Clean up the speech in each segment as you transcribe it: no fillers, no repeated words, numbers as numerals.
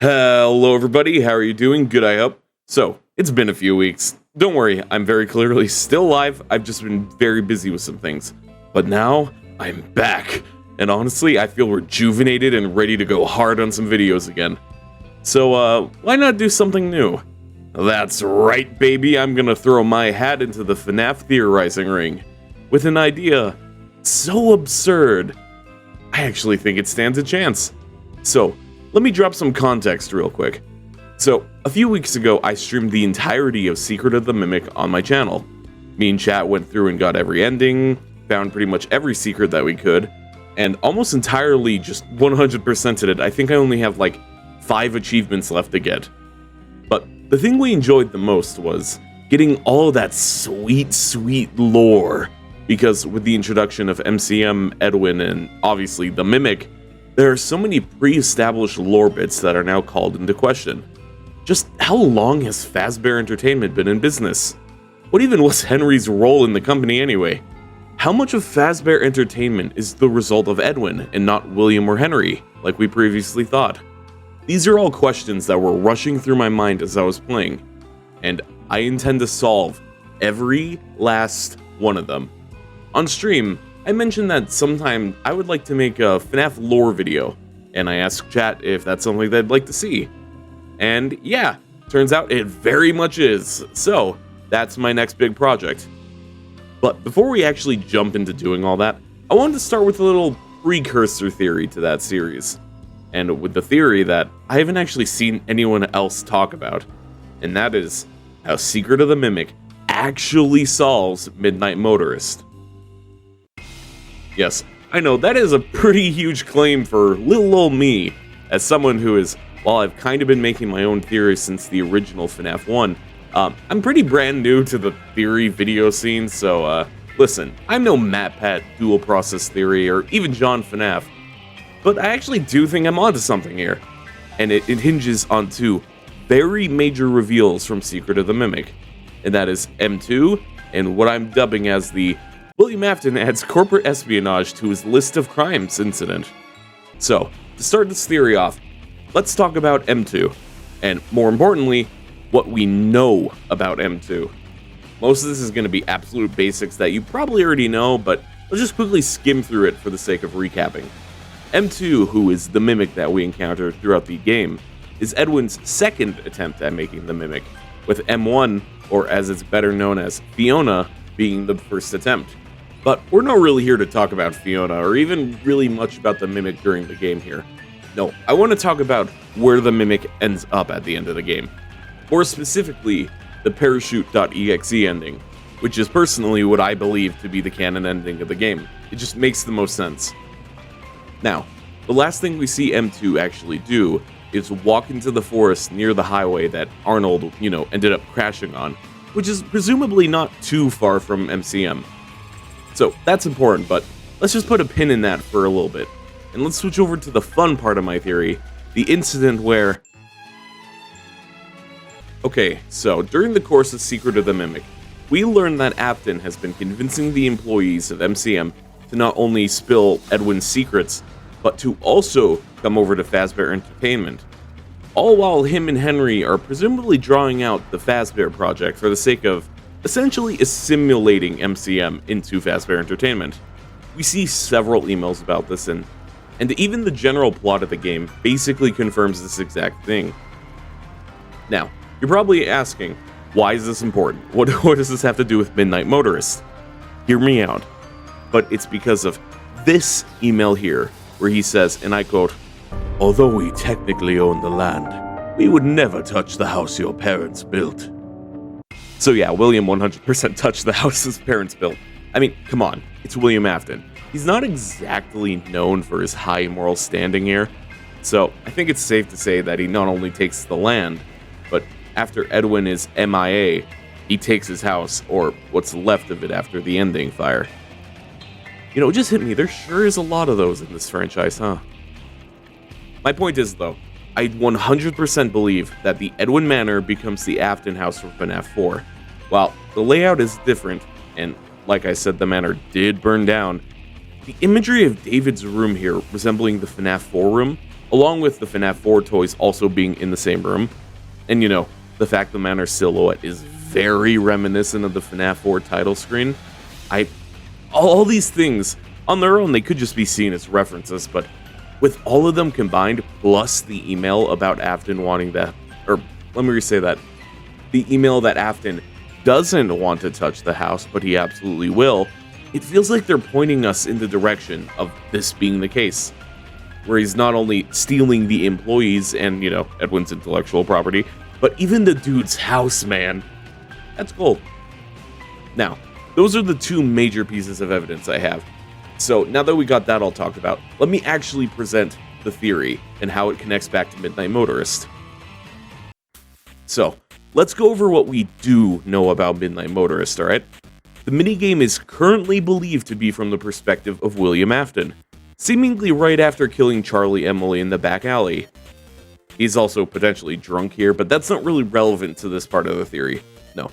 Hello everybody, how are you doing? Good, I hope. So, it's been a few weeks. Don't worry, I'm very clearly still alive. I've just been very busy with some things. But now, I'm back. And honestly, I feel rejuvenated and ready to go hard on some videos again. So, why not do something new? That's right, baby, I'm gonna throw my hat into the FNAF theorizing ring. With an idea so absurd, I actually think it stands a chance. So, let me drop some context real quick. So, a few weeks ago, I streamed the entirety of Secret of the Mimic on my channel. Me and chat went through and got every ending, found pretty much every secret that we could, and almost entirely just 100%ed it. I think I only have like 5 achievements left to get. But the thing we enjoyed the most was getting all that sweet, sweet lore. Because with the introduction of MCM, Edwin, and obviously the Mimic, there are so many pre-established lore bits that are now called into question. Just how long has Fazbear Entertainment been in business? What even was Henry's role in the company anyway? How much of Fazbear Entertainment is the result of Edwin and not William or Henry, like we previously thought? These are all questions that were rushing through my mind as I was playing, and I intend to solve every last one of them. On stream, I mentioned that sometime I would like to make a FNAF lore video, and I asked chat if that's something they'd like to see. And yeah, turns out it very much is, so that's my next big project. But before we actually jump into doing all that, I wanted to start with a little precursor theory to that series. And with the theory that I haven't actually seen anyone else talk about, and that is how Secret of the Mimic actually solves Midnight Motorist. Yes, I know, that is a pretty huge claim for little old me, as someone who is, while I've kind of been making my own theories since the original FNAF 1, I'm pretty brand new to the theory video scene, so, listen, I'm no MatPat dual process theory or even John FNAF, but I actually do think I'm onto something here, and it hinges on 2 very major reveals from Secret of the Mimic, and that is M2 and what I'm dubbing as the William Afton adds corporate espionage to his list of crimes incident. So, to start this theory off, let's talk about M2, and more importantly, what we know about M2. Most of this is going to be absolute basics that you probably already know, but let's just quickly skim through it for the sake of recapping. M2, who is the Mimic that we encounter throughout the game, is Edwin's second attempt at making the Mimic, with M1, or as it's better known as Fiona, being the first attempt. But we're not really here to talk about Fiona, or even really much about the Mimic during the game here. No, I want to talk about where the Mimic ends up at the end of the game. More specifically, the Parachute.exe ending, which is personally what I believe to be the canon ending of the game. It just makes the most sense. Now, the last thing we see M2 actually do is walk into the forest near the highway that Arnold, ended up crashing on, which is presumably not too far from MCM. So that's important, but let's just put a pin in that for a little bit. And let's switch over to the fun part of my theory, the incident where... Okay, so during the course of Secret of the Mimic, we learn that Afton has been convincing the employees of MCM to not only spill Edwin's secrets, but to also come over to Fazbear Entertainment. All while him and Henry are presumably drawing out the Fazbear project for the sake of essentially assimilating MCM into Fazbear Entertainment. We see several emails about this, and even the general plot of the game basically confirms this exact thing. Now, you're probably asking, why is this important? What does this have to do with Midnight Motorist? Hear me out. But it's because of this email here, where he says, and I quote, "Although we technically own the land, we would never touch the house your parents built." So yeah, William 100% touched the house his parents built. I mean, come on, it's William Afton. He's not exactly known for his high moral standing here, so I think it's safe to say that he not only takes the land, but after Edwin is MIA, he takes his house, or what's left of it after the ending fire. It just hit me, there sure is a lot of those in this franchise, huh? My point is, though, I 100% believe that the Edwin Manor becomes the Afton house from FNAF 4. While the layout is different, and like I said, the manor did burn down, the imagery of David's room here resembling the FNAF 4 room along with the FNAF 4 toys also being in the same room. And the fact the Manor silhouette is very reminiscent of the FNAF 4 title screen. All these things, on their own, they could just be seen as references, but with all of them combined, plus the email about Afton wanting that, or let me re-say that, the email that Afton doesn't want to touch the house, but he absolutely will, it feels like they're pointing us in the direction of this being the case, where he's not only stealing the employees and, Edwin's intellectual property, but even the dude's house, man. That's cool. Now, those are the two major pieces of evidence I have. So now that we got that all talked about, let me actually present the theory and how it connects back to Midnight Motorist. So, let's go over what we do know about Midnight Motorist, alright? The minigame is currently believed to be from the perspective of William Afton, seemingly right after killing Charlie Emily in the back alley. He's also potentially drunk here, but that's not really relevant to this part of the theory. No.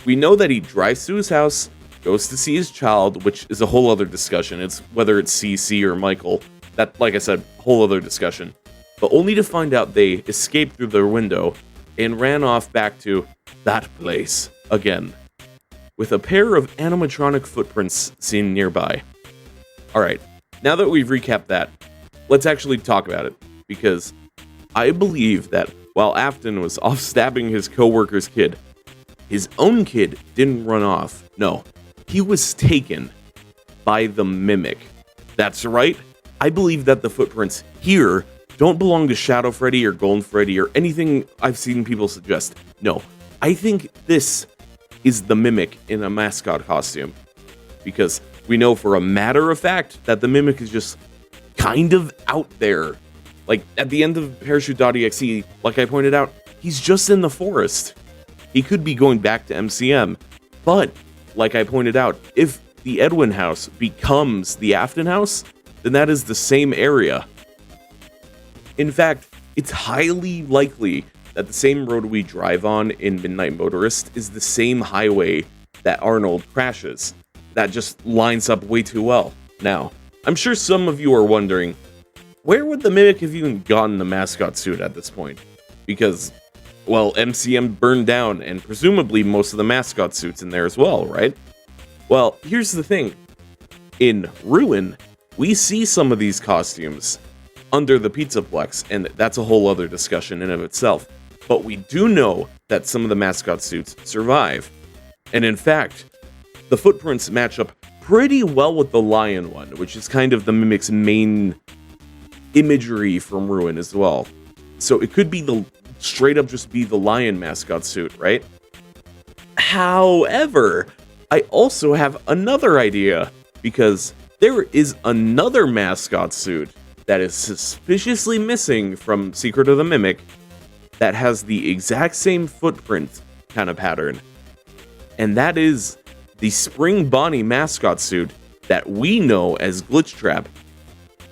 We know that he drives to his house, goes to see his child, which is a whole other discussion. It's whether it's CC or Michael. That, like I said, whole other discussion. But only to find out they escaped through their window and ran off back to that place again, with a pair of animatronic footprints seen nearby. Alright, now that we've recapped that, let's actually talk about it, because I believe that while Afton was off stabbing his co-worker's kid, his own kid didn't run off. No, he was taken by the Mimic. That's right, I believe that the footprints here don't belong to Shadow Freddy or Golden Freddy or anything I've seen people suggest. No, I think this is the Mimic in a mascot costume. Because we know for a matter of fact that the Mimic is just kind of out there. Like, at the end of Parachute.exe, like I pointed out, he's just in the forest. He could be going back to MCM, but, like I pointed out, if the Edwin house becomes the Afton house, then that is the same area. In fact, it's highly likely that the same road we drive on in Midnight Motorist is the same highway that Arnold crashes. That just lines up way too well. Now, I'm sure some of you are wondering, where would the Mimic have even gotten the mascot suit at this point? Because, well, MCM burned down, and presumably most of the mascot suits in there as well, right? Well, here's the thing. In Ruin, we see some of these costumes under the Pizzaplex, and that's a whole other discussion in of itself. But we do know that some of the mascot suits survive. And in fact, the footprints match up pretty well with the lion one, which is kind of the Mimic's main imagery from Ruin as well. So it could be straight up just be the lion mascot suit, right? However, I also have another idea, because there is another mascot suit that is suspiciously missing from Secret of the Mimic that has the exact same footprint kind of pattern. And that is the Spring Bonnie mascot suit that we know as Glitch Trap.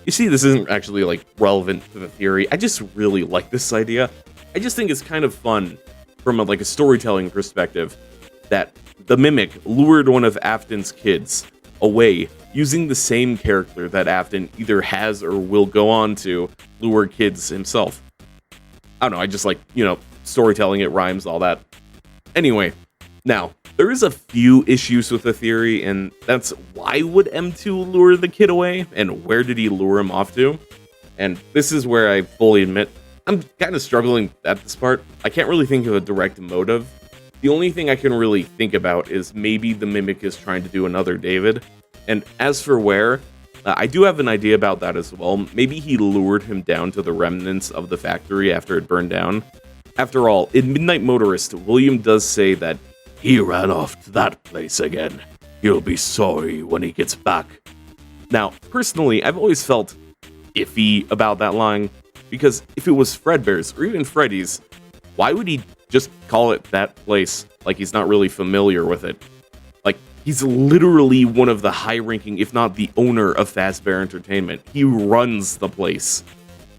You see, this isn't actually relevant to the theory. I just really like this idea. I just think it's kind of fun from a storytelling perspective that the Mimic lured one of Afton's kids away using the same character that Afton either has or will go on to lure kids himself. I don't know, I just storytelling, it rhymes, all that. Anyway, now, there is a few issues with the theory, and that's why would M2 lure the kid away, and where did he lure him off to? And this is where I fully admit, I'm kind of struggling at this part. I can't really think of a direct motive. The only thing I can really think about is maybe the Mimic is trying to do another David. And as for where, I do have an idea about that as well. Maybe he lured him down to the remnants of the factory after it burned down. After all, in Midnight Motorist, William does say that he ran off to that place again. He'll be sorry when he gets back. Now, personally, I've always felt iffy about that line, because if it was Fredbear's or even Freddy's, why would he just call it that place like he's not really familiar with it? He's literally one of the high-ranking, if not the owner of Fazbear Entertainment. He runs the place.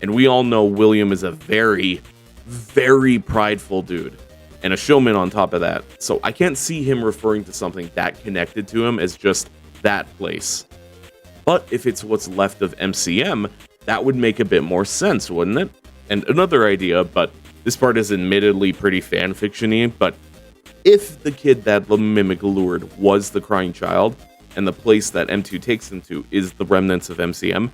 And we all know William is a very, very prideful dude. And a showman on top of that. So I can't see him referring to something that connected to him as just that place. But if it's what's left of MCM, that would make a bit more sense, wouldn't it? And another idea, but this part is admittedly pretty fanfiction-y, but if the kid that the Mimic lured was the crying child, and the place that M2 takes him to is the remnants of MCM,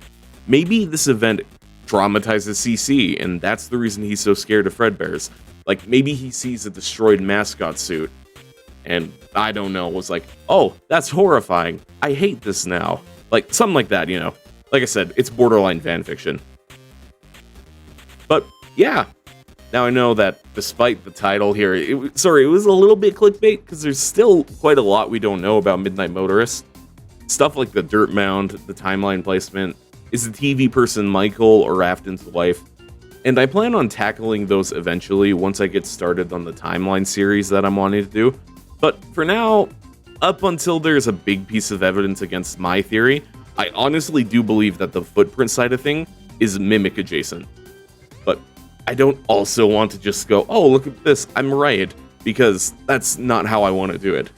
maybe this event traumatizes CC, and that's the reason he's so scared of Fredbear's. Like, maybe he sees a destroyed mascot suit, and, I don't know, was like, oh, that's horrifying, I hate this now. Like, something like that, you know? Like I said, it's borderline fanfiction. But, yeah. Now I know that despite the title here, it was a little bit clickbait, because there's still quite a lot we don't know about Midnight Motorist. Stuff like the dirt mound, the timeline placement, is the TV person Michael or Afton's wife, and I plan on tackling those eventually once I get started on the timeline series that I'm wanting to do. But for now, up until there's a big piece of evidence against my theory, I honestly do believe that the footprint side of thing is Mimic adjacent. But I don't also want to just go, oh, look at this, I'm right, because that's not how I want to do it.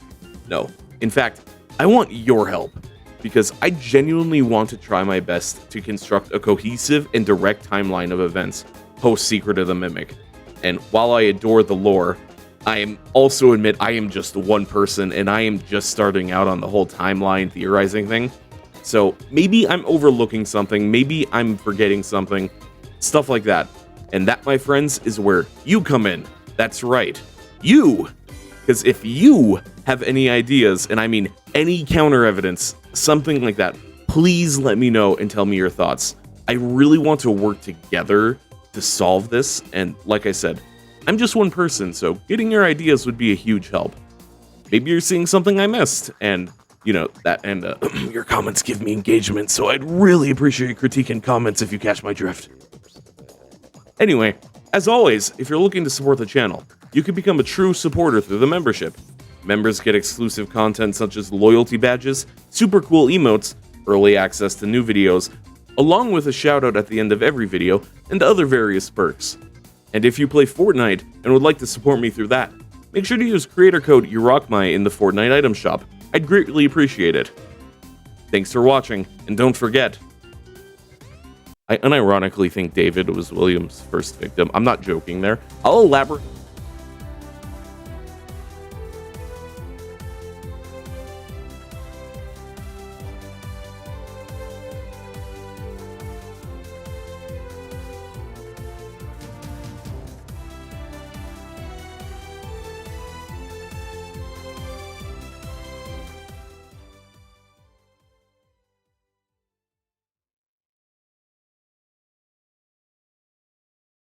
No. In fact, I want your help, because I genuinely want to try my best to construct a cohesive and direct timeline of events post-Secret of the Mimic. And while I adore the lore, I am also admit I am just one person, and I am just starting out on the whole timeline theorizing thing. So maybe I'm overlooking something, maybe I'm forgetting something, stuff like that. And that, my friends, is where you come in. That's right, you! Because if you have any ideas, and I mean any counter evidence, something like that, please let me know and tell me your thoughts. I really want to work together to solve this, and like I said, I'm just one person, so getting your ideas would be a huge help. Maybe you're seeing something I missed, and, you know, that, and your comments give me engagement, so I'd really appreciate your critique and comments if you catch my drift. Anyway, as always, if you're looking to support the channel, you can become a true supporter through the membership. Members get exclusive content such as loyalty badges, super cool emotes, early access to new videos, along with a shoutout at the end of every video, and other various perks. And if you play Fortnite and would like to support me through that, make sure to use creator code Yerocmai in the Fortnite item shop. I'd greatly appreciate it. Thanks for watching, and don't forget, I unironically think David was William's first victim. I'm not joking there. I'll elaborate